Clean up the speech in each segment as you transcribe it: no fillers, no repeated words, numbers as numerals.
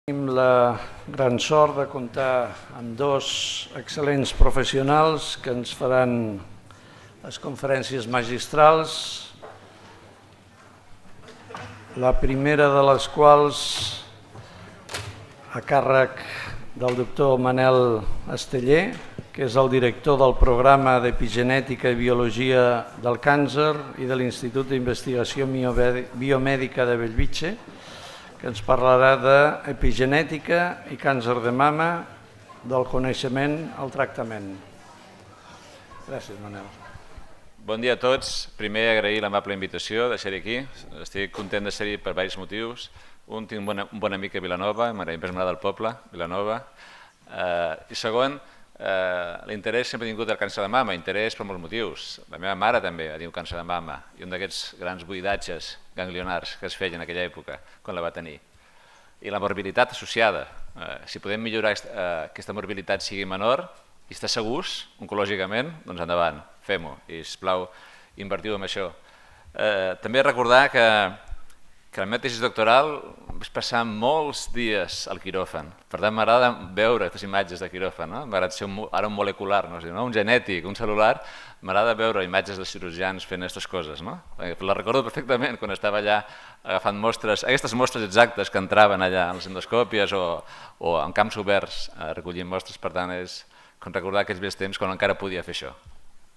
Tenim la gran sort de comptar amb dos excel·lents professionals que ens faran les conferències magistrals, la primera de les quals a càrrec del doctor Manel Esteller, que és el director del programa d'Epigenètica i Biologia del Càncer i de l'Institut d'Investigació Biomèdica de Bellvitge, que ens parlarà d'epigenètica i càncer de mama, del coneixement al tractament. Gràcies, Manel. Bon dia a tots. Primer, agrair l'amable invitació de ser aquí. Estic content de ser-hi per diversos motius. Un, tinc un bon amic a Vilanova, m'agrada del poble, Vilanova. I segon, l'interès sempre he tingut del càncer de mama, interès per molts motius. La meva mare també ha tingut càncer de mama i un d'aquests grans buidatges ganglionars que es feien en aquella època, quan la va tenir. I la morbilitat associada. Si podem millorar aquesta morbilitat sigui menor i estar segurs oncològicament, doncs endavant, fem-ho. I, sisplau, invertiu en això. També recordar que la meva tesi doctoral vaig passar molts dies al quiròfan. Per tant, m'agrada veure aquestes imatges de quiròfan. M'agrada ser ara un molecular, un genètic, un cel·lular. M'agrada veure imatges de cirurgians fent aquestes coses. La recordo perfectament quan estava allà agafant mostres, aquestes mostres exactes que entraven allà en les endoscòpies o en camps oberts recollint mostres. Per tant, és com recordar aquests vells temps quan encara podia fer això,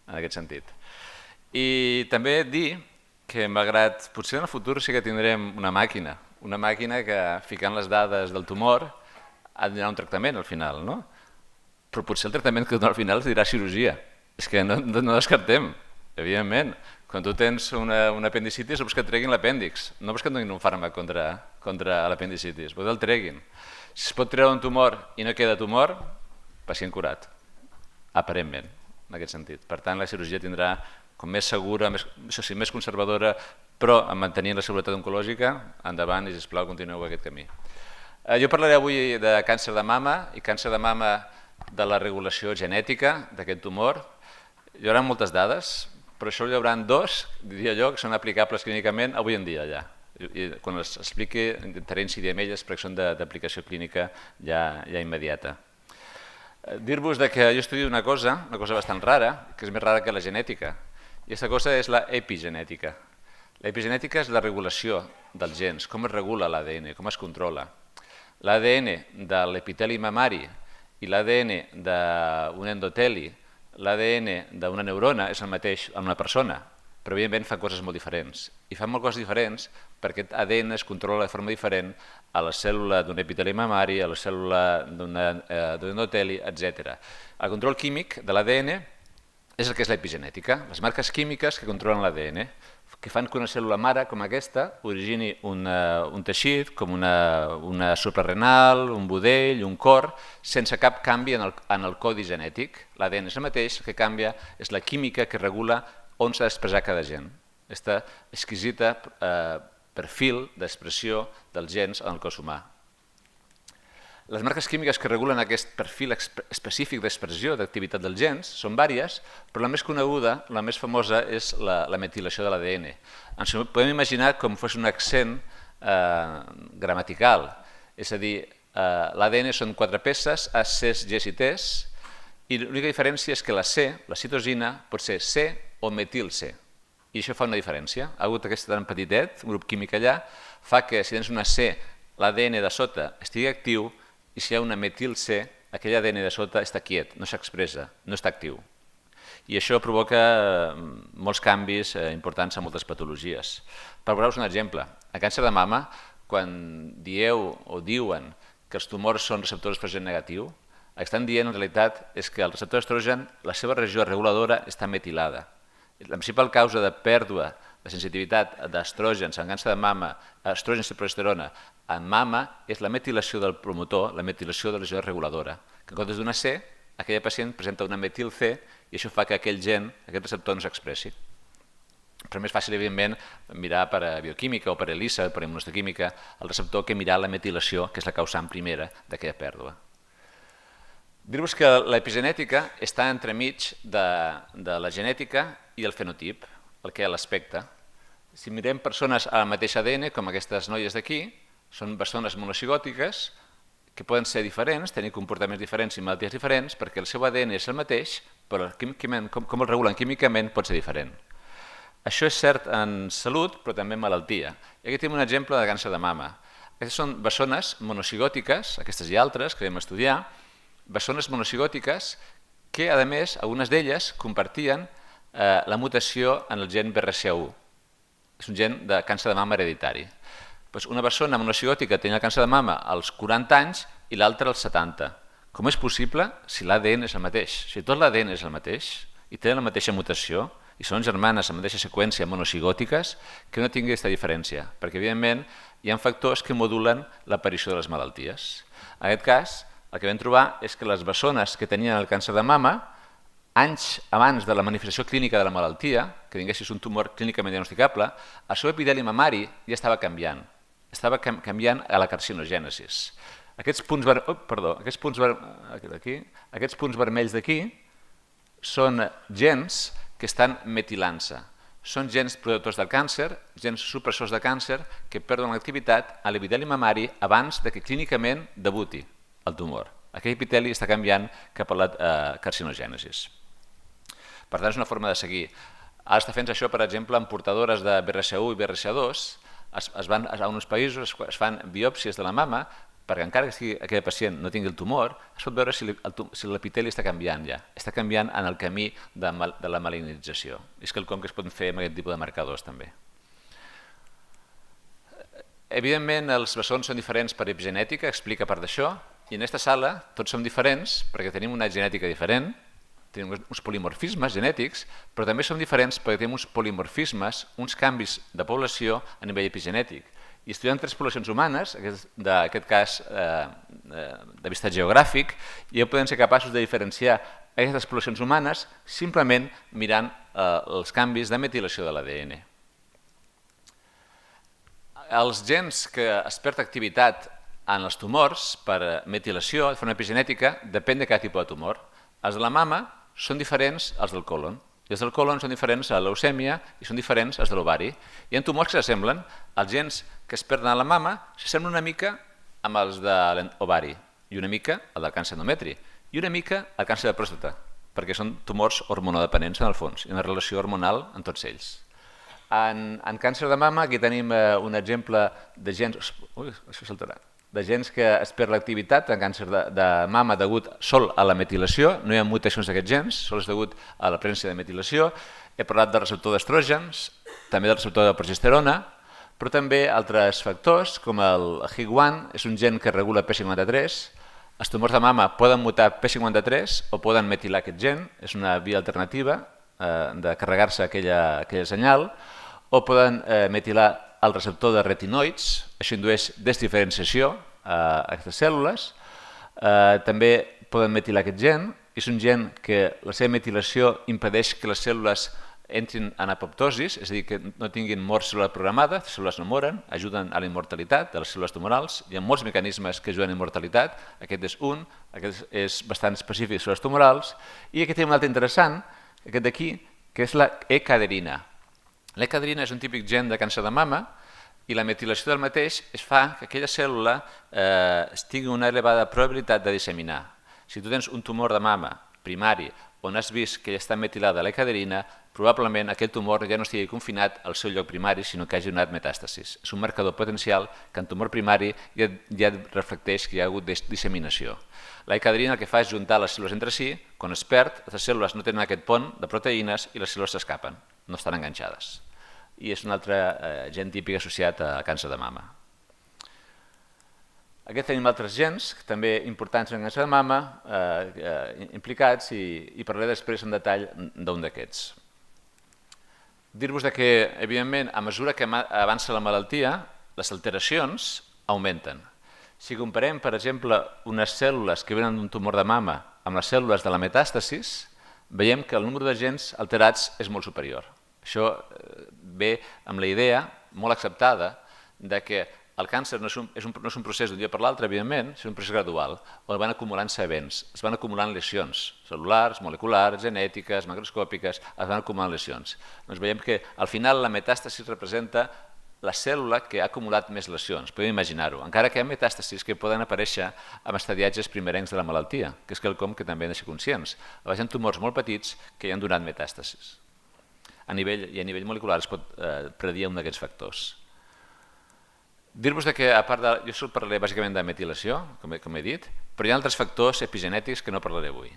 en aquest sentit. I també dir que malgrat potser en el futur sí que tindrem una màquina que ficant les dades del tumor ha de donar un tractament al final, no? Però potser el tractament que dona al final es dirà cirurgia. És que no descartem, evidentment. Quan tu tens una apendicitis vols que et treguin l'apèndix, no vols que et donin un fàrmac contra l'apendicitis, vols que el treguin. Si es pot treure un tumor i no queda tumor, pacient curat, aparentment, en aquest sentit. Per tant, la cirurgia tindrà com més segura, més conservadora, però mantenint la seguretat oncològica, endavant i, sisplau, continueu aquest camí. Jo parlaré avui de càncer de mama i càncer de mama de la regulació genètica d'aquest tumor. Hi haurà moltes dades, però això hi haurà dos, diria jo, que són aplicables clínicament avui en dia ja. I quan les expliqui intentaré incidir en elles perquè són d'aplicació clínica ja immediata. Dir-vos que jo estudio una cosa bastant rara, que és més rara que la genètica, i aquesta cosa és l'epigenètica. L'epigenètica és la regulació dels gens, com es regula l'ADN, com es controla. L'ADN de l'epiteli mamari i l'ADN d'un endoteli, l'ADN d'una neurona és el mateix en una persona, però evidentment fan coses molt diferents. I fan molt coses diferents perquè aquest ADN es controla de forma diferent a la cèl·lula d'un epiteli mamari, a la cèl·lula d'un endoteli, etc. El control químic de l'ADN és el que és l'epigenètica, les marques químiques que controlen l'ADN, que fan que una cèl·lula mare com aquesta origini un teixit com una suprarrenal, un budell, un cor, sense cap canvi en el codi genètic. L'ADN és el mateix, el que canvia és la química que regula on s'ha d'expressar cada gen. Aquesta exquisita perfil d'expressió dels gens en el cos humà. Les marques químiques que regulen aquest perfil específic d'expressió d'activitat dels gens són vàries, però la més coneguda, la més famosa, és la metilació de l'ADN. Ens podem imaginar com fos un accent gramatical, és a dir, l'ADN són 4 peces, A, Cs, Gs i Ts, i l'única diferència és que la C, la citosina, pot ser C o metil-C. I això fa una diferència. Ha hagut aquest tan petitet, un grup químic allà, fa que si tens una C, l'ADN de sota estigui actiu, i si hi ha una metil-C, aquell ADN de sota està quiet, no s'expressa, no està actiu. I això provoca molts canvis importants en moltes patologies. Per posar-vos un exemple, a càncer de mama, quan dieu o diuen que els tumors són receptors d'estrogen negatiu, el que estan dient en realitat és que el receptor d'estrogen, la seva regió reguladora està metilada. La principal causa de pèrdua de sensitivitat d'estrògens en càncer de mama, estrògens i progesterona en mama, és la metilació del promotor, la metilació de la regió reguladora. Que en comptes d'una C, aquella pacient presenta una metil-C i això fa que aquell gen, aquest receptor, no s'expressi. Però és més fàcil, evidentment, mirar per bioquímica o per ELISA, per immunohistoquímica, el receptor que mirar la metilació, que és la causant primera d'aquella pèrdua. Dir-vos que l'epigenètica està entremig de la genètica i el fenotip, el que és l'aspecte. Si mirem persones amb el mateix ADN, com aquestes noies d'aquí, són persones monocigòtiques, que poden ser diferents, tenir comportaments diferents i malalties diferents, perquè el seu ADN és el mateix, però com el regulen químicament pot ser diferent. Això és cert en salut, però també en malaltia. I aquí tenim un exemple de càncer de mama. Aquestes són bessones monocigòtiques, aquestes i altres que vam estudiar, bessones monocigòtiques que, a més, algunes d'elles compartien la mutació en el gen BRCA1. És un gen de càncer de mama hereditari. Una bessona monocigòtica tenia el càncer de mama als 40 anys i l'altra als 70. Com és possible si l'ADN és el mateix? Si tot l'ADN és el mateix i tenen la mateixa mutació i són germanes amb la mateixa seqüència monocigòtiques, que no tingui aquesta diferència, perquè evidentment hi ha factors que modulen l'aparició de les malalties. En aquest cas, el que vam trobar és que les bessones que tenien el càncer de mama, anys abans de la manifestació clínica de la malaltia, que tinguessis un tumor clínicament diagnosticable, el seu epiteli mamari ja estava canviant a la carcinogènesis. Aquests punts vermells d'aquí són gens que estan metilant-se. Són gens productors del càncer, gens supressors de càncer que perden l'activitat a l'epiteli mamari abans que clínicament debuti el tumor. Aquell epiteli està canviant cap a la carcinogènesis. Per tant, és una forma de seguir. Ara està fent això, per exemple, en portadores de BRCA1 i BRCA2. A uns països es fan biòpsies de la mama perquè encara que aquell pacient no tingui el tumor, es pot veure si l'epiteli està canviant ja. Està canviant en el camí de la malignització. És quelcom que es pot fer amb aquest tipus de marcadors també. Evidentment, els bessons són diferents per epigenètica, explica part d'això, i en aquesta sala tots som diferents perquè tenim una genètica diferent, tenim uns polimorfismes genètics, però també som diferents perquè tenim uns polimorfismes, uns canvis de població a nivell epigenètic. I estudiant 3 poblacions humanes, d'aquest cas de vista geogràfic, ja podem ser capaços de diferenciar aquestes poblacions humanes simplement mirant els canvis de metilació de l'ADN. Els gens que es perd activitat en els tumors per metilació de forma epigenètica depèn de cada tipus de tumor. Els de la mama són diferents als del colon. I els del colon són diferents a la leucèmia i són diferents als de l'ovari. Hi ha tumors que s'assemblen, els gens que es perden a la mama s'assemblen una mica amb els de l'ovari i una mica al del càncer endometri i una mica al càncer de pròstata, perquè són tumors hormonodependents en el fons i una relació hormonal en tots ells. En càncer de mama aquí tenim un exemple de gens... Ui, això saltarà. De gens que es perd l'activitat en càncer de mama degut sol a la metilació, no hi ha mutacions d'aquests gens, sol és degut a la presència de metilació. He parlat del receptor d'estrògens, també del receptor de progesterona, però també altres factors com el HIG1, és un gen que regula P53. Els tumors de mama poden mutar P53 o poden metilar aquest gen, és una via alternativa de carregar-se aquella senyal, o poden metilar el receptor de retinoids, això indueix desdiferenciació a aquestes cèl·lules. També poden metilar aquest gen, és un gen que la seva metilació impedeix que les cèl·lules entrin en apoptosis, és a dir, que no tinguin mort celular programada, les cèl·lules no moren, ajuden a la immortalitat de les cèl·lules tumorals. Hi ha molts mecanismes que ajuden a la immortalitat, aquest és un, aquest és bastant específic de cèl·lules tumorals, i aquí tenim un altre interessant, aquest d'aquí, que és la E-caderina. L'E-caderina és un típic gen de càncer de mama i la metilació del mateix fa que aquella cèl·lula tingui una elevada probabilitat de disseminar. Si tu tens un tumor de mama primari on has vist que ja està metilada l'E-caderina, probablement aquell tumor ja no estigui confinat al seu lloc primari, sinó que hagi donat metàstasis. És un marcador potencial que en tumor primari ja reflecteix que hi ha hagut disseminació. L'E-caderina el que fa és juntar les cèl·lules entre si, quan es perd, les cèl·lules no tenen aquest pont de proteïnes i les cèl·lules s'escapen, no estan enganxades. I és un altre gen típic associat a càncer de mama. Aquí tenim altres gens, també importants en càncer de mama, implicats, i parlaré després en detall d'un d'aquests. Dir-vos que, evidentment, a mesura que avança la malaltia, les alteracions augmenten. Si comparem, per exemple, unes cèl·lules que venen d'un tumor de mama amb les cèl·lules de la metàstasis, veiem que el número de gens alterats és molt superior. Això ve amb la idea molt acceptada de que el càncer no és un procés d'un dia per l'altre, evidentment, és un procés gradual, on van acumulant-se events, es van acumulant lesions cel·lulars, moleculars, genètiques, macroscòpiques, es van acumulant lesions. Doncs veiem que al final la metàstasi representa la cèl·lula que ha acumulat més lesions, podem imaginar-ho, encara que hi ha metàstasis que poden aparèixer amb estadiatges primerencs de la malaltia, que és quelcom que també hem de ser conscients. A vegades hi ha tumors molt petits que hi han donat metàstasis. A nivell molecular es pot predir un d'aquests factors. Dir-vos que, a part de... Jo parlaré bàsicament de metilació, com he dit, però hi ha altres factors epigenètics que no parlaré avui.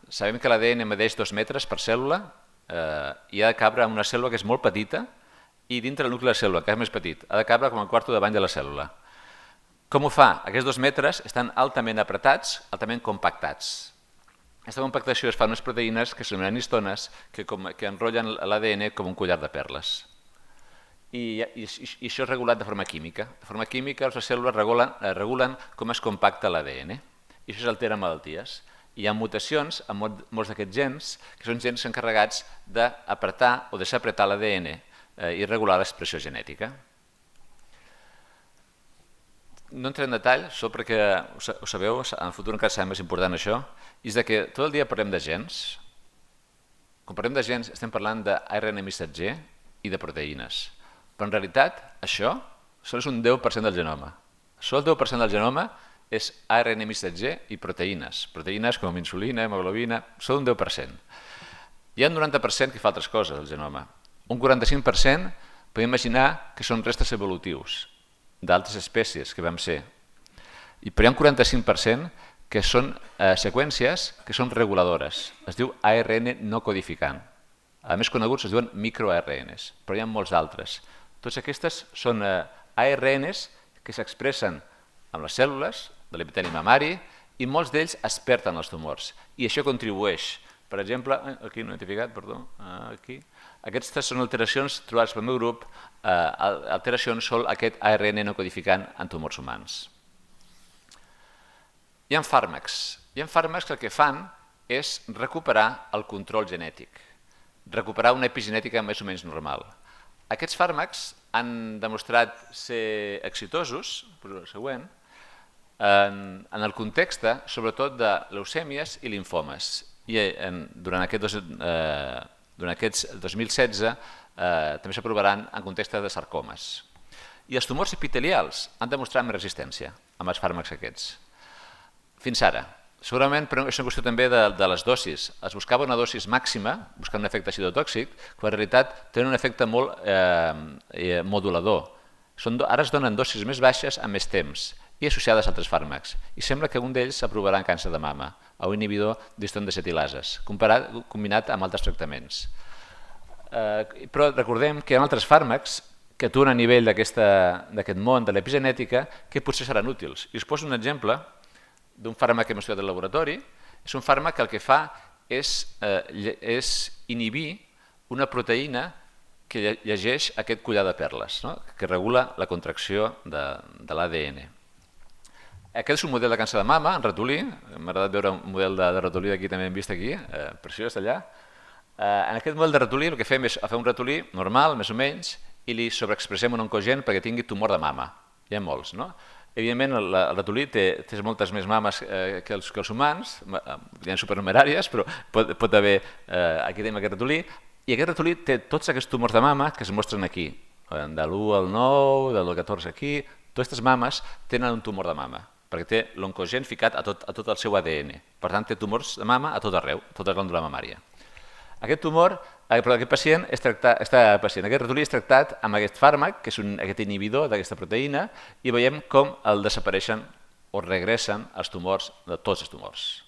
Sabem que l'ADN medeix 2 metres per cèl·lula i ha de cabre en una cèl·lula que és molt petita i dintre del nucli de la cèl·lula, que és més petit, ha de cabre com a quarto de bany de la cèl·lula. Com ho fa? Aquests 2 metres estan altament apretats, altament compactats. Aquesta compactació es fa en unes proteïnes que s'anomenen histones que enrotllen l'ADN com un collar de perles. I això és regulat de forma química. De forma química, les cèl·lules regulen com es compacta l'ADN i això s'altera en malalties. Hi ha mutacions en molts d'aquests gens, que són gens encarregats d'apretar o desapretar l'ADN i regular l'expressió genètica. No entrem en detall, perquè ho sabeu, en el futur encara serà més important això, és que tot el dia parlem de gens. Quan parlem de gens estem parlant d'ARN missatger i de proteïnes. Però en realitat això és un 10% del genoma. Sol el 10% del genoma és ARN missatger i proteïnes. Proteïnes com insulina, hemoglobina, són un 10%. Hi ha un 90% que fa altres coses al genoma. Un 45% podem imaginar que són restes evolutius d'altres espècies que vam ser. Però hi ha un 45% que són seqüències que són reguladores. Es diu ARN no codificant. A més coneguts es diuen microARNs, però hi ha molts d'altres. Tots aquestes són ARNs que s'expressen amb les cèl·lules de l'epiteli mamari i molts d'ells es perden als tumors. I això contribueix. Per exemple, aquí no he identificat, perdó, aquí. Aquestes són alteracions trobades pel meu grup, alteracions sol aquest ARN no codificant en tumors humans. Hi ha fàrmacs. Hi ha fàrmacs que el que fan és recuperar el control genètic, recuperar una epigenètica més o menys normal. Aquests fàrmacs han demostrat ser exitosos, el següent, en el context, sobretot, de leucèmies i linfomes. I durant aquests 2016 també s'aprovaran en context de sarcomes. I els tumors epitelials han demostrat més resistència amb els fàrmacs aquests. Fins ara. Segurament, però és una qüestió també de les dosis. Es buscava una dosis màxima, buscant un efecte citotòxic, quan en realitat tenen un efecte molt modulador. Ara es donen dosis més baixes amb més temps i associades a altres fàrmacs. I sembla que un d'ells s'aprovarà en càncer de mama, a un inhibidor d'histone desetilases, combinat amb altres tractaments. Però recordem que hi ha altres fàrmacs que actuen a nivell d'aquest món de l'epigenètica que potser seran útils. I us poso un exemple d'un fàrmac que hem estudiat al laboratori. És un fàrmac que el que fa és inhibir una proteïna que llegeix aquest collar de perles, que regula la contracció de l'ADN. Aquest és un model de càncer de mama, en ratolí. M'ha agradat veure un model de ratolí d'aquí, també hem vist aquí, preciós allà. En aquest model de ratolí el que fem és fer un ratolí normal, més o menys, i li sobreexpressem un oncogen perquè tingui tumor de mama. Hi ha molts, no? Evidentment, el ratolí té moltes més mames que els humans, hi ha supernumeràries, però pot haver... Aquí tenim aquest ratolí, i aquest ratolí té tots aquests tumors de mama que es mostren aquí, de l'1 al 9, del 14 aquí. Totes aquestes mames tenen un tumor de mama, perquè té l'oncogen ficat a tot el seu ADN. Per tant, té tumors de mama a tot arreu, a tota la glàndula mamària. Aquest ratolí és tractat amb aquest fàrmac, que és aquest inhibidor d'aquesta proteïna, i veiem com el desapareixen o regressen els tumors de tots els tumors.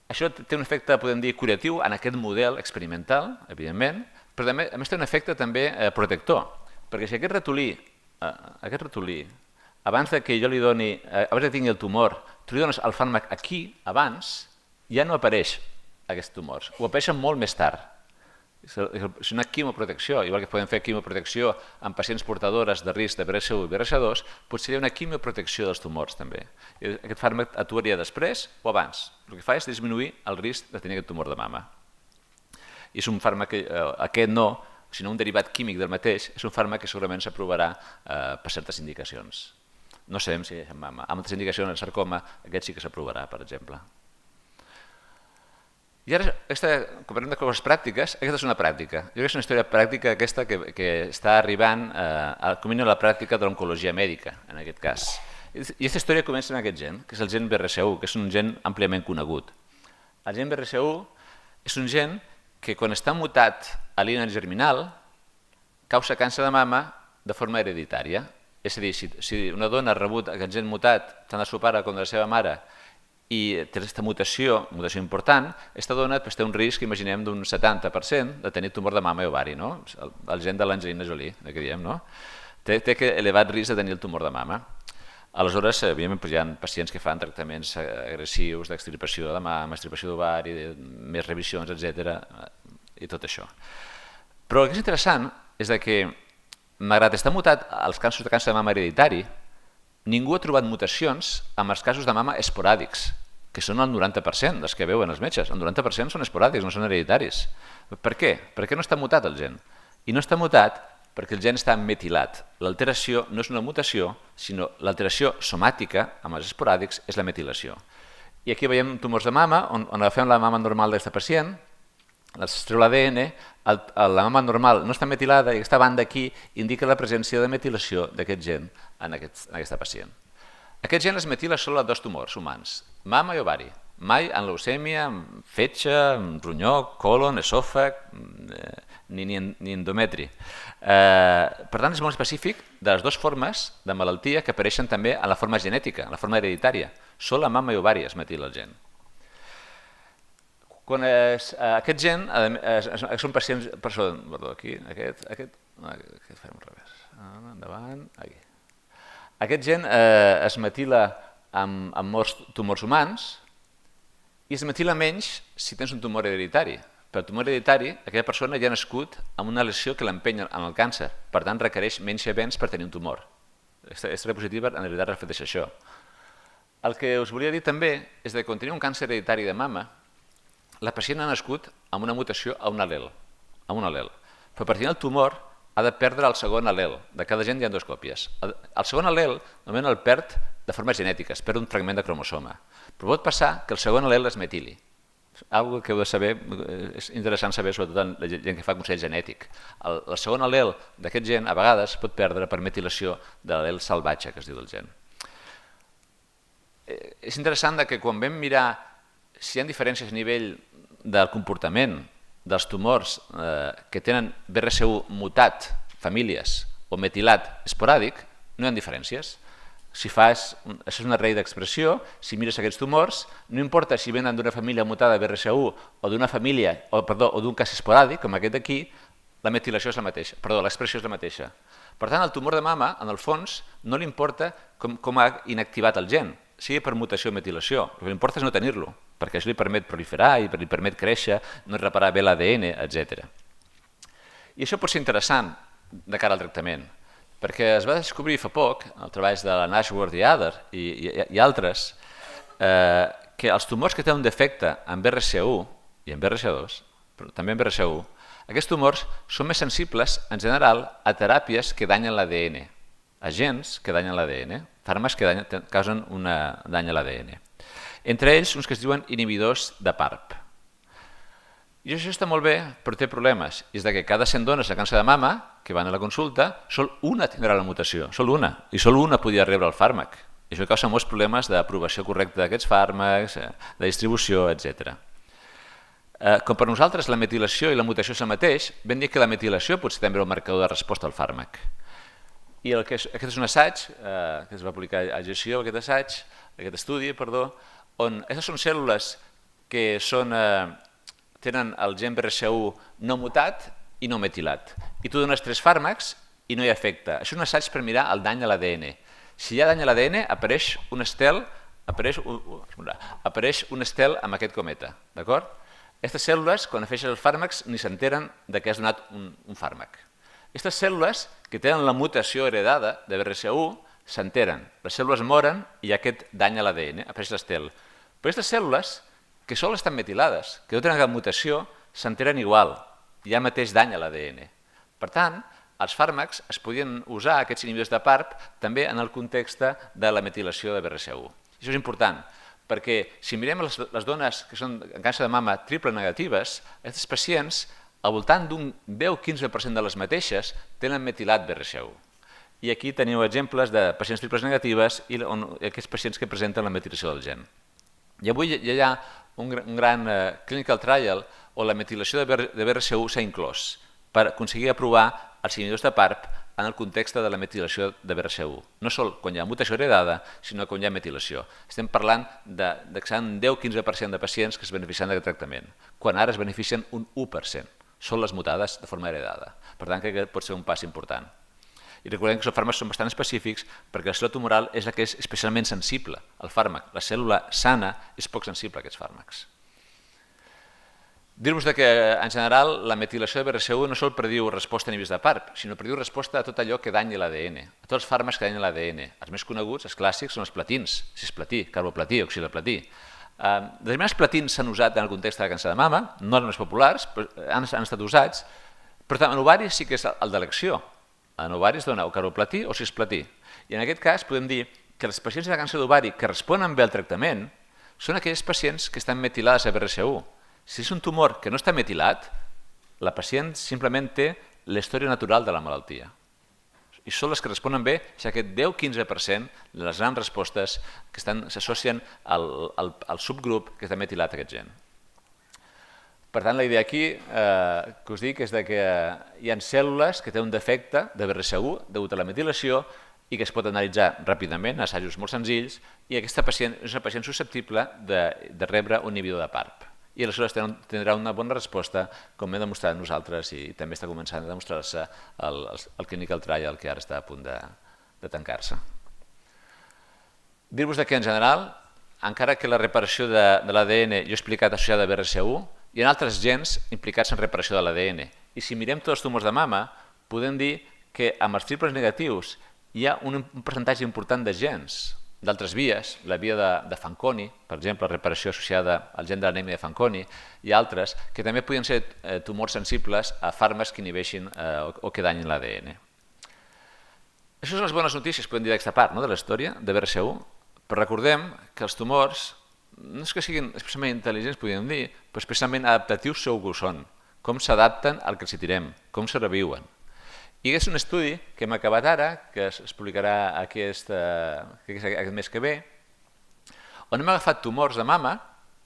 Això té un efecte, podem dir, curatiu en aquest model experimental, evidentment, però a més té un efecte també protector, perquè si aquest ratolí, abans que jo li doni, abans que tingui el tumor, tu li dones el fàrmac aquí, abans, ja no apareix aquests tumors, o apareixen molt més tard. És una quimioprotecció, igual que podem fer quimioprotecció en pacients portadores de risc de BRCA1 i BRCA2, potser seria una quimioprotecció dels tumors també. Aquest fàrmac actuaria després o abans. El que fa és disminuir el risc de tenir aquest tumor de mama. I és un fàrmac que aquest no, sinó un derivat químic del mateix, és un fàrmac que segurament s'aprovarà per certes indicacions. No sabem si en mama. Amb altres indicacions, en sarcoma, aquest sí que s'aprovarà, per exemple. I ara, quan parlem de coses pràctiques, aquesta és una pràctica. Jo crec que és una història pràctica aquesta que està arribant a la pràctica de l'oncologia mèdica, en aquest cas. I aquesta història comença amb aquest gen, que és el gen BRCA1, que és un gen àmpliament conegut. El gen BRCA1 és un gen que quan està mutat a l'ina germinal causa càncer de mama de forma hereditària. És a dir, si una dona ha rebut aquest gen mutat tant del seu pare com de la seva mare i té aquesta mutació important, aquesta dona té un risc, imaginem, d'un 70% de tenir tumor de mama i ovari, el gen de l'Angelina Jolie, que diem, no? Té elevat risc de tenir el tumor de mama. Aleshores, evidentment, hi ha pacients que fan tractaments agressius d'extirpació de mama, extirpació d'ovari, més revisions, etc. i tot això. Però el que és interessant és que, malgrat estar mutat als casos de càncer de mama hereditari, ningú ha trobat mutacions amb els casos de mama esporàdics, que són el 90% dels que veuen els metges. El 90% són esporàdics, no són hereditaris. Per què? Perquè no està mutat el gen. I no està mutat perquè el gen està metilat. L'alteració no és una mutació, sinó l'alteració somàtica amb els esporàdics és la metilació. I aquí veiem tumors de mama, on agafem la mama normal d'aquesta pacient, es treu l'ADN, la mama normal no està metilada i aquesta banda aquí indica la presència de metilació d'aquest gen en aquesta pacient. Aquest gen es metila sol a dos tumors humans, mama i ovari, mai en leucèmia, fetge, ronyó, colon, esòfag, ni endometri. Per tant, és molt específic de les dues formes de malaltia que apareixen també en la forma genètica, en la forma hereditària. Sol a mama i ovari es metila el gen. Quan aquest gen, són pacients, perdó, aquí, aquest farem al revés, endavant, aquí. Aquest gen es metila amb molts tumors humans i es metila menys si tens un tumor hereditari. Per tumor hereditari, aquella persona ja ha nascut amb una lesió que l'empenya en el càncer, per tant requereix menys events per tenir un tumor. Aquesta diapositiva en realitat reflecteix això. El que us volia dir també és que quan tenim un càncer hereditari de mama, la pacient ha nascut amb una mutació a un al·lel, però per tenir el tumor ha de perdre el segon al·lel. De cada gen hi ha dues còpies. El segon al·lel normalment el perd de forma genètica, es perd un fragment de cromosoma, però pot passar que el segon al·lel es metili. Algo que heu de saber, és interessant saber, sobretot en la gent que fa consell genètic. El segon al·lel d'aquest gen a vegades pot perdre per metilació de l'al·lel salvatge, que es diu del gen. És interessant que quan vam mirar si hi ha diferències a nivell del comportament dels tumors que tenen BRCA1 mutat, famílies, o metilat esporàdic, no hi ha diferències. Si fas, això és una rei d'expressió, si mires aquests tumors, no importa si venen d'una família mutada de BRCA1 o d'una família, o d'un cas esporàdic, com aquest d'aquí, la metilació és la mateixa, perdó, l'expressió és la mateixa. Per tant, el tumor de mama, en el fons, no li importa com ha inactivat el gen, sigui per mutació o metilació. El que importa és no tenir-lo, perquè això li permet proliferar i li permet créixer, no reparar bé l'ADN, etc. I això pot ser interessant de cara al tractament, perquè es va descobrir fa poc, en els treballs de la Nashworth i altres, que els tumors que tenen un defecte en BRCA1 i en BRCA2, però també en BRCA1, aquests tumors són més sensibles, en general, a teràpies que danyen l'ADN, agents que danyen l'ADN, fàrmacs que causen un dany a l'ADN. Entre ells, uns que es diuen inhibidors de PARP. I això està molt bé, però té problemes. És que cada 100 dones de càncer de mama que van a la consulta, sol una tindrà la mutació, sol una, i sol una podia rebre el fàrmac. I això causa molts problemes d'aprovació correcta d'aquests fàrmacs, de distribució, etc. Com per nosaltres la metilació i la mutació és el mateix, vam dir que la metilació pot ser també un marcador de resposta al fàrmac. I aquest és un assaig, que es va publicar a GCO, aquest estudi, on aquestes són cèl·lules que tenen el gen BRCA1 no mutat i no metilat. I tu dones 3 fàrmacs i no hi ha efecte. Això és un assaig per mirar el dany a l'ADN. Si hi ha dany a l'ADN, apareix un estel amb aquest cometa. Aquestes cèl·lules, quan afegeixes els fàrmacs, ni s'enteren que has donat un fàrmac. Aquestes cèl·lules que tenen la mutació heredada de BRCA1 s'enteren. Les cèl·lules moren i hi ha aquest dany a l'ADN, apareix l'estel. Però aquestes cèl·lules que sol estan metilades, que no tenen cap mutació, s'enteren igual, hi ha mateix dany a l'ADN. Per tant, els fàrmacs es podien usar, aquests inhibidors de PARP, també en el context de la metilació de BRCA1. Això és important, perquè si mirem les dones que són en càncer de mama triple negatives, aquests pacients, al voltant d'un 10-15% de les mateixes tenen metilat BRCA1. I aquí teniu exemples de pacients triples negatives i aquests pacients que presenten la metilació del gen. I avui ja hi ha un gran clinical trial on la metilació de BRCA1 s'ha inclòs per aconseguir aprovar els inhibidors de PARP en el context de la metilació de BRCA1. No sol quan hi ha mutació heredada, sinó quan hi ha metilació. Estem parlant de que hi ha un 10-15% de pacients que es beneficien d'aquest tractament, quan ara es beneficien un 1%. Són les mutades de forma heredada. Per tant, crec que pot ser un pas important. I recordem que els fàrmacs són bastant específics perquè la cèl·lula tumoral és la que és especialment sensible al fàrmac. La cèl·lula sana és poc sensible a aquests fàrmacs. Dir-vos que, en general, la metilació de BRCA1 no sol prediu resposta a nivells de PARP, sinó prediu resposta a tot allò que danyi l'ADN, a tots els fàrmacs que danyen l'ADN. Els més coneguts, els clàssics, són els platins, cisplatí, carboplatí, oxidoplatí. Determinats platins s'han usat en el context de càncer de mama, no els més populars, però han estat usats, però en ovari sí que és el d'elecció. En ovari es dona o carboplatí o cisplatí. I en aquest cas podem dir que els pacients de càncer d'ovari que responen bé al tractament són aquells pacients que estan metilades a BRCA1. Si és un tumor que no està metilat, la pacient simplement té la història natural de la malaltia. I són les que responen bé, és aquest 10-15% de les grans respostes que s'associen al subgrup que està metilat aquest gen. Per tant, la idea aquí que us dic és que hi ha cèl·lules que tenen un defecte de BRCA1 degut a la metilació i que es pot analitzar ràpidament, assajos molt senzills, i aquesta pacient és una pacient susceptible de rebre un inhibidor de PARP. I aleshores tindrà una bona resposta, com hem demostrat nosaltres, i també està començant a demostrar-se el clinical trial que ara està a punt de tancar-se. Dir-vos que en general, encara que la reparació de l'ADN jo he explicat associada a BRCA1, hi ha altres gens implicats en reparació de l'ADN. I si mirem tots els tumors de mama, podem dir que amb els triples negatius hi ha un percentatge important de gens d'altres vies, la via de Fanconi, per exemple, la reparació associada al gen de l'anèmia de Fanconi, i altres que també podien ser tumors sensibles a fàrmacs que inhibeixin o que danyin l'ADN. Això són les bones notícies, podem dir, d'aquesta part de la història de BRCA1, però recordem que els tumors no és que siguin especialment intel·ligents, podríem dir, però especialment adaptatius segur que ho són. Com s'adapten al que els tirem, com se reviuen. I és un estudi que hem acabat ara, que es publicarà aquest mes que ve, on hem agafat tumors de mama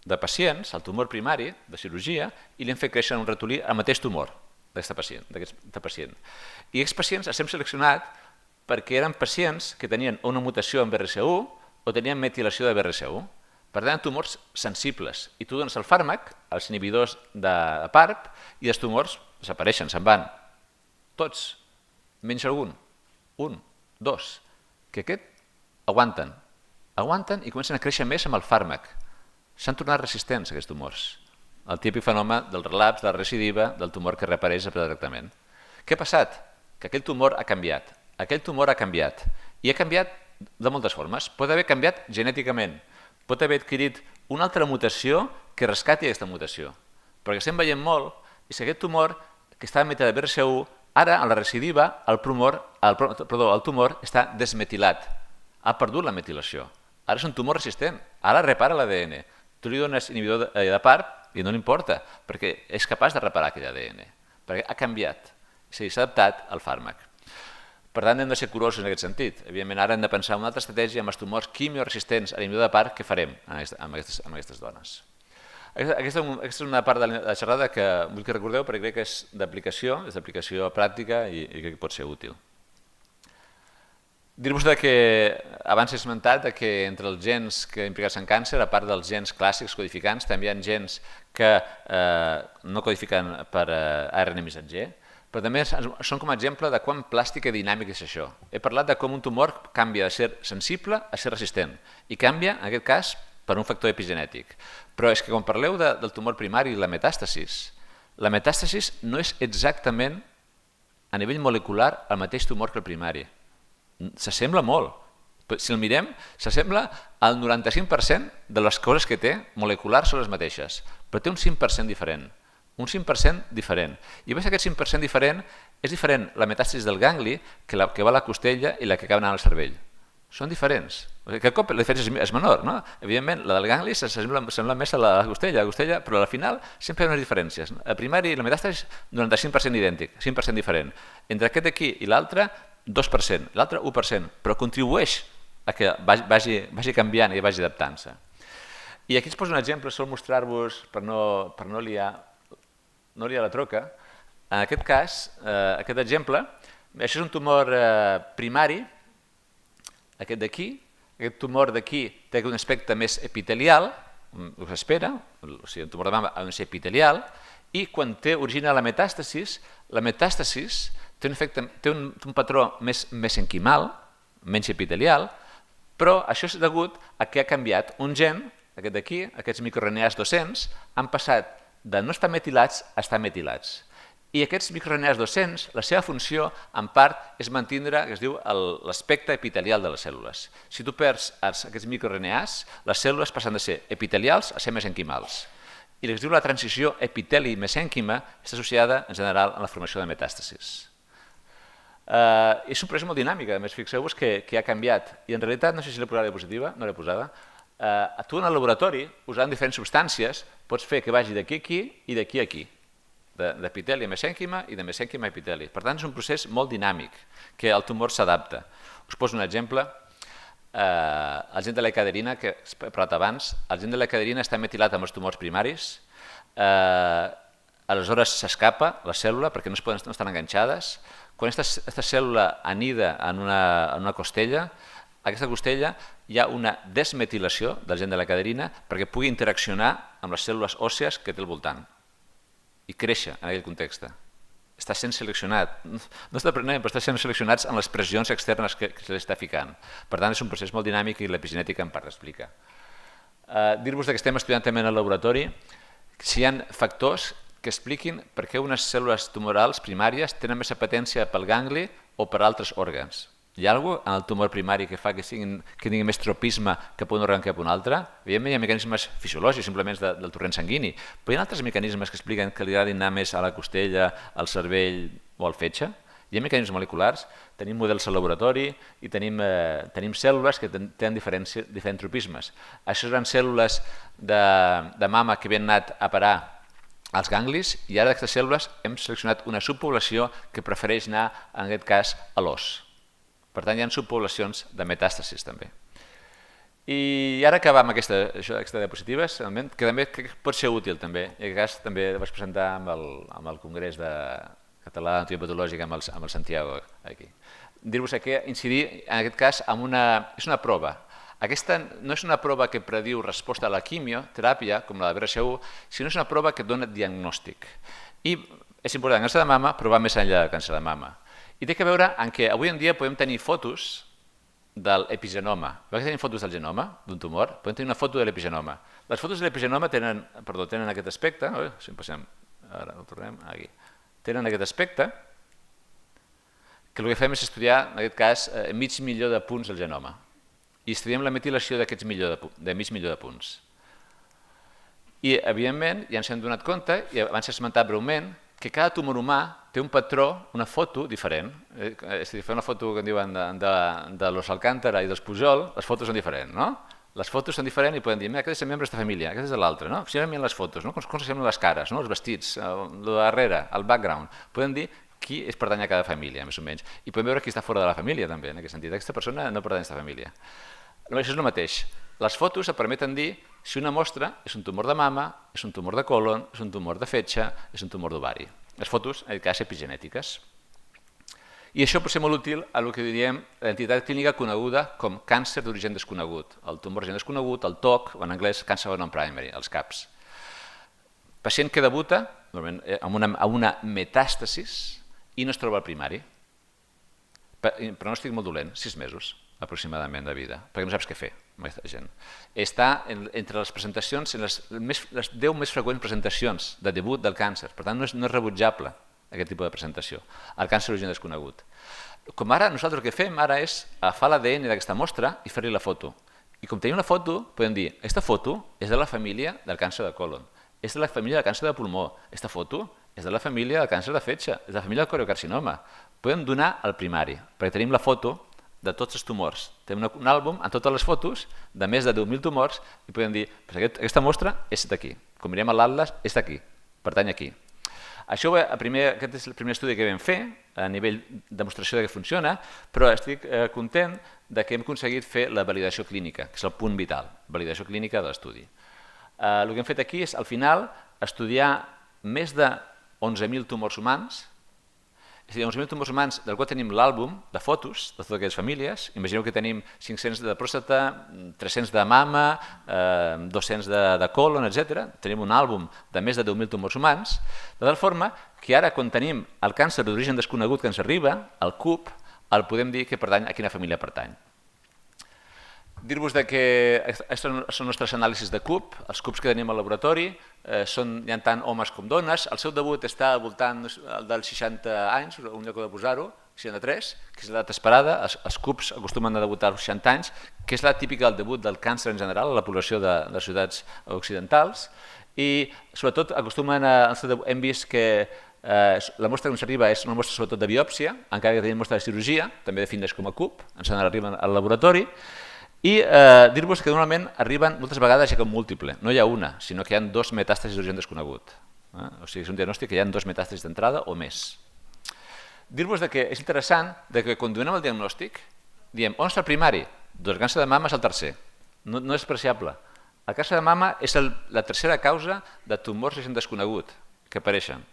de pacients, el tumor primari de cirurgia, i li hem fet créixer en un ratolí el mateix tumor d'aquest pacient. I aquests pacients els hem seleccionat perquè eren pacients que tenien una mutació en BRCA1 o tenien metilació de BRCA1. Per tant, tumors sensibles. I tu dones el fàrmac, els inhibidors de PARP, i els tumors desapareixen, se'n van. Tots. Menys algun, 1, 2, que aquest aguanten i comencen a créixer més amb el fàrmac. S'han tornat resistents aquests tumors. El típic fenomen del relapse, de la recidiva, del tumor que reapareix després del tractament. Què ha passat? Que aquell tumor ha canviat. I ha canviat de moltes formes. Pot haver canviat genèticament, pot haver adquirit una altra mutació que rescati aquesta mutació. Però el que estem veient molt és que aquest tumor que estava metilat de BRCA1, ara, a la recidiva, el tumor està desmetilat. Ha perdut la metilació. Ara és un tumor resistent. Ara repara l'ADN. Tu li dones inhibidor de PARP i no n'importa, perquè és capaç de reparar aquell ADN. Perquè ha canviat. És a dir, s'ha adaptat al fàrmac. Per tant, hem de ser curosos en aquest sentit. Evidentment, ara hem de pensar en una altra estratègia amb els tumors quimioresistents a l'inhibidor de PARP que farem amb aquestes dones. Aquesta és una part de la xerrada que vull que recordeu perquè crec que és d'aplicació pràctica i crec que pot ser útil. Dir-vos que abans he esmentat que entre els gens que implicats en càncer, a part dels gens clàssics codificants, també hi ha gens que no codifiquen per ARN missatger, però també són com a exemple de quan plàstic i dinàmic és això. He parlat de com un tumor canvia de ser sensible a ser resistent i canvia, en aquest cas, per un factor epigenètic. Però és que quan parleu del tumor primari i la metàstasis no és exactament a nivell molecular el mateix tumor que el primari. S'assembla molt. Si el mirem, s'assembla al 95% de les coses que té moleculars són les mateixes, però té un 5% diferent. Un 5% diferent. I veus que aquest 5% diferent és diferent la metàstasis del gangli que va a la costella i la que acaba anant al cervell. són diferents. Aquest cop la diferència és menor, no? Evidentment, la del gangli sembla més a la costella, però al final sempre hi ha unes diferències. El primari i la metàstasi, 95% idèntic, 5% diferent. Entre aquest d'aquí i l'altre, 2%, l'altre 1%, però contribueix a que vagi canviant i vagi adaptant-se. I aquí us poso un exemple, sol mostrar-vos, per no liar la troca. En aquest cas, aquest exemple, això és un tumor primari, aquest d'aquí. Aquest tumor d'aquí té un aspecte més epitelial, ho s'espera, o sigui, un tumor de mama ha de ser epitelial, i quan origina la metàstasi té un patró més mesenquimal, menys epitelial, però això és degut a que ha canviat un gen, aquest d'aquí, aquests microRNAs 200, han passat de no estar metilats a estar metilats. I aquests microRNAs 200, la seva funció, en part, és mantenir el que es diu l'aspecte epitelial de les cèl·lules. Si tu perds aquests microRNAs, les cèl·lules passen de ser epitelials a ser mesenquimals. I el que es diu la transició epiteli-mesènquima està associada, en general, a la formació de metàstasis. És un procés molt dinàmic, a més, fixeu-vos que ha canviat. I en realitat, no sé si l'he posada diapositiva, no l'he posada, tu en el laboratori, usant diferents substàncies, pots fer que vagi d'aquí a aquí i d'aquí a aquí, d'epiteli a mesènquima i de mesènquima a epiteli. Per tant, és un procés molt dinàmic, que el tumor s'adapta. Us poso un exemple. El gen de l'ecaderina, que he parlat abans, el gen de l'ecaderina està metilat amb els tumors primaris, aleshores s'escapa la cèl·lula perquè no estan enganxades. Quan aquesta cèl·lula anida en una costella, aquesta costella hi ha una desmetilació del gen de l'ecaderina perquè pugui interaccionar amb les cèl·lules òssees que té al voltant i créixer en aquell context. Està sent seleccionat, no està aprenent, però està sent seleccionats en les pressions externes que se li està ficant. Per tant, és un procés molt dinàmic i l'epigenètica en part explica. Dir-vos que estem estudiant també en el laboratori si hi ha factors que expliquin per què unes cèl·lules tumorals primàries tenen més apetència pel gangli o per altres òrgans. Hi ha alguna cosa en el tumor primari que fa que tingui més tropisme cap a un òrgan que cap a un altre? Evidentment hi ha mecanismes fisiològics, simplement del torrent sanguini, però hi ha altres mecanismes que expliquen que li agradi anar més a la costella, al cervell o al fetge? Hi ha mecanismes moleculars, tenim models al laboratori i tenim cèl·lules que tenen diferents tropismes. Això eren cèl·lules de mama que havien anat a parar als ganglis i ara d'aquestes cèl·lules hem seleccionat una subpoblació que prefereix anar, en aquest cas, a l'os. Per tant, hi ha subpoblacions de metàstasis també. I ara acabar amb aquesta diapositives, que també pot ser útil també. En aquest cas també vaig presentar amb el Congrés Català d'Anatomia Patològica amb el Santiago. Dir-vos que incidir, en aquest cas, és una prova. Aquesta no és una prova que prediu resposta a la quimioteràpia, com la de BRCA1, sinó és una prova que dona diagnòstic. I és important, el càncer de mama, però va més enllà del càncer de mama. I té a veure amb que avui en dia podem tenir fotos de l'epigenoma. Igual que tenim fotos del genoma, d'un tumor, podem tenir una foto de l'epigenoma. Les fotos de l'epigenoma tenen aquest aspecte, si passem, ara ho tornem, aquí. Tenen aquest aspecte, que el que fem és estudiar, en aquest cas, mig milió de punts del genoma. I estudiem la metilació d'aquests mig milió de punts. I, evidentment, ja ens hem donat compte, i abans s'ha esmentat breument, que cada tumor humà té un patró, una foto diferent. És a dir, fer una foto que en diuen de los Alcántara i dels Pujol, les fotos són diferents, no? Les fotos són diferents i poden dir, mira, aquest és el membre d'esta família, aquest és de l'altre, no? Si miren les fotos, com s'assemblen les cares, els vestits, el darrere, el background, poden dir qui es pertany a cada família, més o menys. I podem veure qui està fora de la família, també, en aquest sentit. Aquesta persona no pertany a aquesta família. Això és el mateix. Les fotos et permeten dir si una mostra és un tumor de mama, és un tumor de colon, és un tumor de fetge, és un tumor d'ovari. Les fotos, en aquest cas, epigenètiques. I això pot ser molt útil a el que diríem l'entitat clínica coneguda com càncer d'origen desconegut. El tumor d'origen desconegut, el TOC, o en anglès Cancer of Non-Primary, els CAPs. Pacient que debuta amb una metàstasis i no es troba al primari. Pronòstic molt dolent, 6 mesos aproximadament de vida, perquè no saps què fer amb aquesta gent. Està entre les presentacions, les 10 més freqüents presentacions de debut del càncer, per tant no és rebutjable aquest tipus de presentació, el càncer d'origen desconegut. Com ara nosaltres el que fem ara és agafar l'ADN d'aquesta mostra i fer-li la foto. I com tenim la foto, podem dir, aquesta foto és de la família del càncer de colon, és de la família del càncer de pulmó, aquesta foto és de la família del càncer de fetge, és de la família del coriocarcinoma. Podem donar al primari, perquè tenim la foto de tots els tumors. Tenim un àlbum amb totes les fotos de més de 10.000 tumors i podem dir que aquesta mostra és d'aquí. Com mirem a l'atlas, és d'aquí, pertany aquí. Aquest és el primer estudi que vam fer a nivell de demostració que funciona, però estic content que hem aconseguit fer la validació clínica, que és el punt vital, validació clínica de l'estudi. El que hem fet aquí és, al final, estudiar més de 11.000 tumors humans, és a dir, 11.000 tumors humans del qual tenim l'àlbum de fotos de totes aquelles famílies. Imagineu que tenim 500 de pròstata, 300 de mama, 200 de colon, etc. Tenim un àlbum de més de 10.000 tumors humans, de tal forma que ara, quan tenim el càncer d'origen desconegut que ens arriba, el CUP, el podem dir que pertany a quina família pertany. Dir-vos que aquestes són les nostres anàlisis de CUP, els CUPs que tenim al laboratori, hi ha tant homes com dones, el seu debut està al voltant dels 60 anys, un lloc de posar-ho, 63, que és l'edat esperada, els CUPs acostumen a debutar als 60 anys, que és la típica del debut del càncer en general a la població de les ciutats occidentals, i sobretot acostumen hem vist que la mostra que ens arriba és una mostra sobretot de biòpsia, encara que tenim mostra de cirurgia, també defineix com a CUP, ens arriben al laboratori, i dir-vos que normalment arriben moltes vegades ja com múltiple, no hi ha una, sinó que hi ha dos metàstasis d'origen desconegut. O sigui, és un diagnòstic que hi ha dos metàstasis d'entrada o més. Dir-vos que és interessant que quan donem el diagnòstic, diem, on està el primari? Doncs el càncer de mama és el tercer, no és apreciable. El càncer de mama és la tercera causa de tumors d'origen desconegut que apareixen.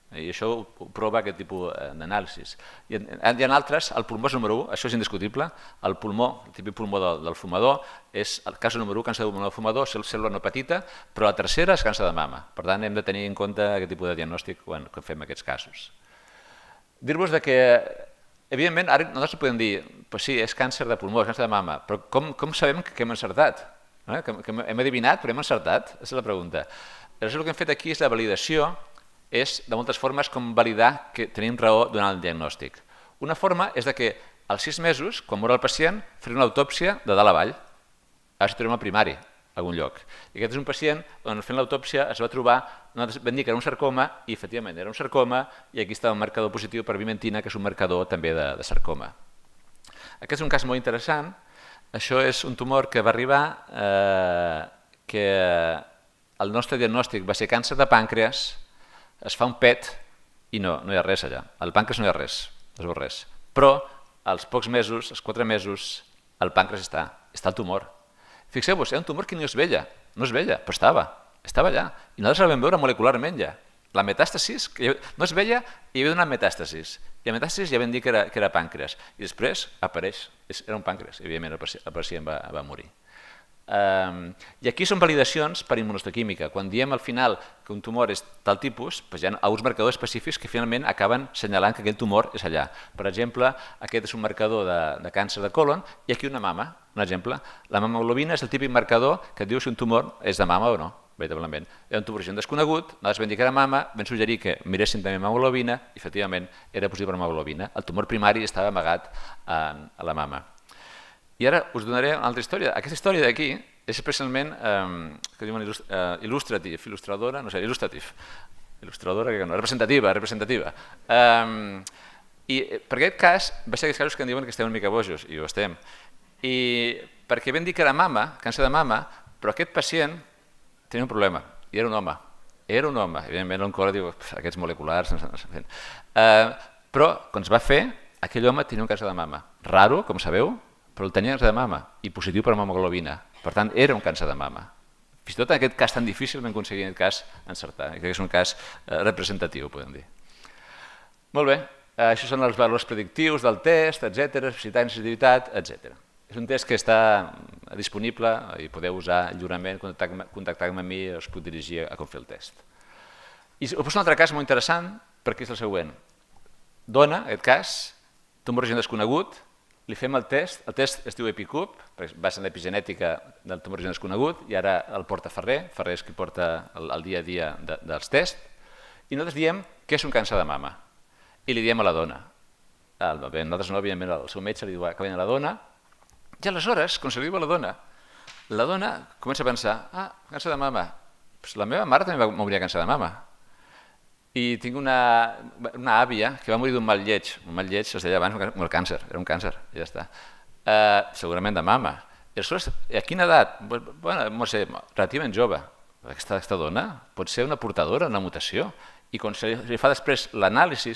I això ho prova aquest tipus d'anàlisis. Hi ha altres, el pulmó és número 1, això és indiscutible, el pulmó, el típic pulmó del fumador, és el cas número 1, càncer de pulmó del fumador, cèl·lula no petita, però la tercera és càncer de mama. Per tant, hem de tenir en compte aquest tipus de diagnòstic quan fem aquests casos. Dir-vos que, evidentment, ara nosaltres podem dir, sí, és càncer de pulmó, és càncer de mama, però com sabem que hem encertat? Que hem adivinat, però hem encertat? Aquesta és la pregunta. El que hem fet aquí és la validació, és de moltes formes com validar que tenim raó durant el diagnòstic. Una forma és que als 6 mesos, quan mor el pacient, farem una autòpsia de dalt a avall, a veure si trobem el primari a algun lloc. I aquest és un pacient on fent l'autòpsia es va trobar, nosaltres vam dir que era un sarcoma, i efectivament era un sarcoma, i aquí estava un marcador positiu per vimentina, que és un marcador també de sarcoma. Aquest és un cas molt interessant. Això és un tumor que va arribar, que el nostre diagnòstic va ser càncer de pàncreas. Es fa un PET i no hi ha res allà. Al pàncreas no hi ha res, no es veu res. Però als pocs mesos, als 4 mesos, el pàncreas està el tumor. Fixeu-vos, hi ha un tumor que no es veia, però estava allà. I nosaltres el vam veure molecularment ja. La metàstasis, no es veia, hi havia una metàstasis. I la metàstasis ja vam dir que era pàncreas. I després apareix, era un pàncreas, i evidentment el pacient va morir. I aquí són validacions per immunohistoquímica. Quan diem al final que un tumor és tal tipus, hi ha uns marcadors específics que finalment acaben assenyalant que aquell tumor és allà. Per exemple, aquest és un marcador de càncer de colon i aquí una mama, un exemple. La hemoglobina és el típic marcador que et diu si un tumor és de mama o no, veritablement. Hi ha un tumor desconegut, nosaltres vam dir que era mama, vam suggerir que miréssim també hemoglobina i efectivament era positiu per hemoglobina. El tumor primari estava amagat a la mama. I ara us donaré una altra història. Aquesta història d'aquí és especialment il·lustradora, no sé, il·lustradora, representativa. I per aquest cas, va ser aquells casos que em diuen que estem una mica bojos, i ho estem. I perquè vam dir que era mama, càncer de mama, però aquest pacient tenia un problema, i era un home. Evidentment l'oncòleg diu, aquests moleculars... Però quan es va fer, aquell home tenia un càncer de mama. Raro, com sabeu, però el tenia càncer de mama i positiu per hemoglobina. Per tant, era un càncer de mama. Fins i tot en aquest cas tan difícil vam aconseguir en aquest cas encertar. I crec que és un cas representatiu, podem dir. Molt bé, això són els valors predictius del test, etc., especificitat, sensitivitat, etc. És un test que està disponible i podeu usar lliurement, contactar-me amb mi i us puc dirigir a com fer el test. I us poso un altre cas molt interessant perquè és el següent. Dona, en aquest cas, tumor d'origen desconegut, li fem el test es diu EpiCUP, basa en l'epigenètica del tumor d'origen desconegut, i ara el porta Ferrer és qui porta el dia a dia dels tests, i nosaltres diem que és un càncer de mama, i li diem a la dona. Nosaltres no, evidentment, el seu metge li diu que venen a la dona, i aleshores, quan se li diu a la dona comença a pensar, càncer de mama, la meva mare també va morir de càncer de mama. I tinc una àvia que va morir d'un mal lleig. Un mal lleig es deia abans el càncer, era un càncer, i ja està. Segurament de mama. I aleshores, a quina edat? Bueno, no sé, relativament jove. Aquesta dona pot ser una portadora, una mutació. I quan se li fa després l'anàlisi,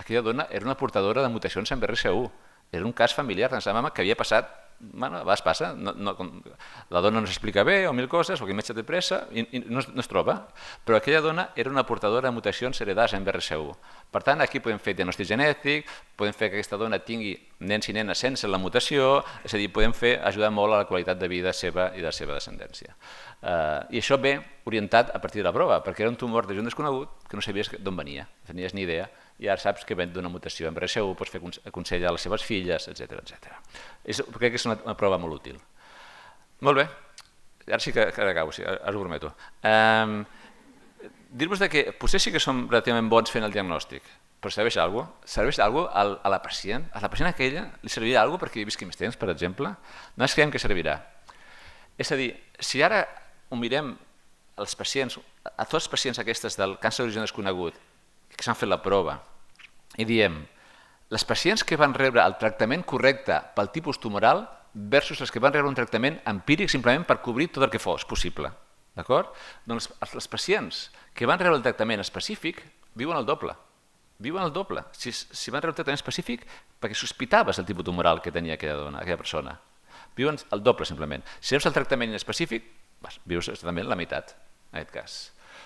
aquella dona era una portadora de mutacions en BRCA1. Era un cas familiar de la mama que havia passat, bueno, a vegades passa, la dona no s'explica bé o mil coses, o que el metge té pressa i no es troba, però aquella dona era una portadora de mutacions heredades en BRCA1. Per tant, aquí podem fer diagnòstic genètic, podem fer que aquesta dona tingui nens i nenes sense la mutació, és a dir, podem ajudar molt a la qualitat de vida seva i de la seva descendència. I això ve orientat a partir de la prova, perquè era un tumor de gen desconegut que no sabies d'on venia, no tenies ni idea, i ara saps que ven d'una mutació en BRCA1, pots fer consell a les seves filles, etc. Crec que és una prova molt útil. Molt bé, ara sí que acabo, ara ho prometo. Dir-vos que potser sí que som relativament bons fent el diagnòstic, però serveix alguna cosa? Serveix alguna cosa a la pacient? A la pacient aquella li servirà alguna cosa perquè hi visqui més temps, per exemple? Nosaltres creiem que servirà. És a dir, si ara ho mirem als pacients, a tots els pacients aquestes del càncer d'origen desconegut, que s'han fet la prova, i diem, les pacients que van rebre el tractament correcte pel tipus tumoral versus les que van rebre un tractament empíric simplement per cobrir tot el que fos possible. D'acord? Doncs els pacients que van rebre el tractament específic viuen el doble. Viuen el doble. Si van rebre el tractament específic perquè sospitaves el tipus tumoral que tenia aquella dona, aquella persona. Viuen el doble, simplement. Si reps el tractament específic, vius també la meitat, en aquest cas.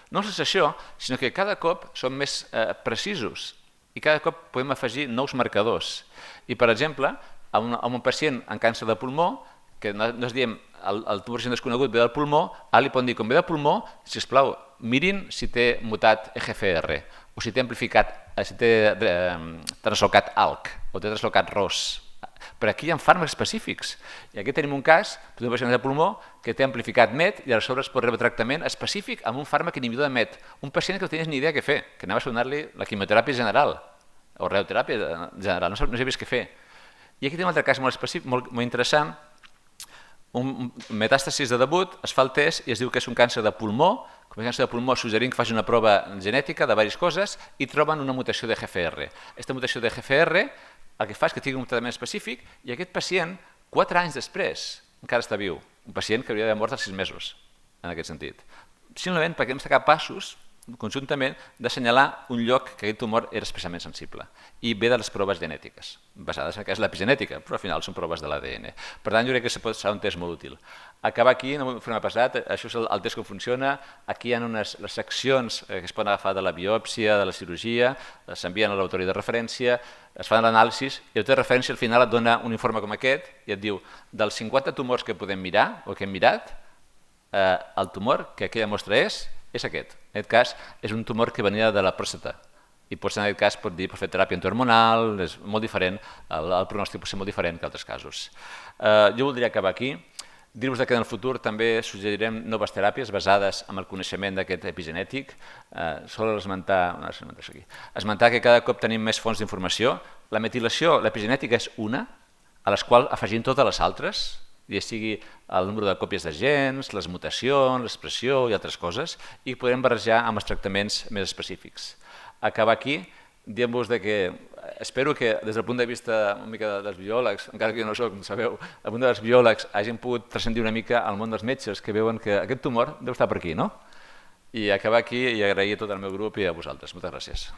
No és això, sinó que cada cop som més precisos i cada cop podem afegir nous marcadors. I, per exemple, a un pacient amb càncer de pulmó, que nosaltres diem el tumor desconegut ve del pulmó, ara li poden dir, com ve del pulmó, sisplau, mirin si té mutat EGFR, o si té amplificat, si té translocat ALK, o té translocat ROS. Però aquí hi ha fàrmacs específics. I aquí tenim un cas d'un pacient de pulmó que té amplificat MET i aleshores pot rebre tractament específic amb un fàrmac inhibidor de MET. Un pacient que no tenies ni idea què fer, que anaves a donar-li la quimioteràpia general o radioteràpia general, no sabies què fer. I aquí tenim un altre cas molt específic, molt interessant, un metàstasis de debut, es fa el test i es diu que és un càncer de pulmó, com a càncer de pulmó suggerint que faci una prova genètica de diverses coses i troben una mutació de GFR. Aquesta mutació de GFR el que fa és que tingui un tractament específic i aquest pacient, 4 anys després, encara està viu. Un pacient que hauria d'haver mort als 6 mesos, en aquest sentit. Simplement perquè hem estat capaços, conjuntament, d'assenyalar un lloc que aquest tumor era especialment sensible. I ve de les proves genètiques, basades en el que és l'epigenètica, però al final són proves de l'ADN. Per tant, jo crec que serà un test molt útil. Acabar aquí, no m'ho farà passat, això és el test com funciona. Aquí hi ha les seccions que es poden agafar de la biòpsia, de la cirurgia, s'envien a l'autori de referència, es fan l'anàlisi i l'autori de referència al final et dona un informe com aquest i et diu, dels 50 tumors que podem mirar o que hem mirat, el tumor que aquella mostra és aquest. En aquest cas, és un tumor que venia de la pròstata. I en aquest cas pot fer teràpia antihormonal, és molt diferent, el pronòstic pot ser molt diferent que altres casos. Jo voldria acabar aquí. Dir-vos que en el futur també suggerirem noves teràpies basades en el coneixement d'aquest epigenètic. Sol esmentar que cada cop tenim més fonts d'informació. La metilació, l'epigenètica és una, a les quals afegim totes les altres, ja sigui el número de còpies de gens, les mutacions, l'expressió i altres coses, i podem barrejar amb els tractaments més específics. Acabar aquí, dient-vos que espero que des del punt de vista una mica dels biòlegs, encara que jo no soc, com sabeu, al punt dels biòlegs hagin pogut transcendir una mica al món dels metges que veuen que aquest tumor deu estar per aquí, no? I acabar aquí i agrair a tot el meu grup i a vosaltres. Moltes gràcies.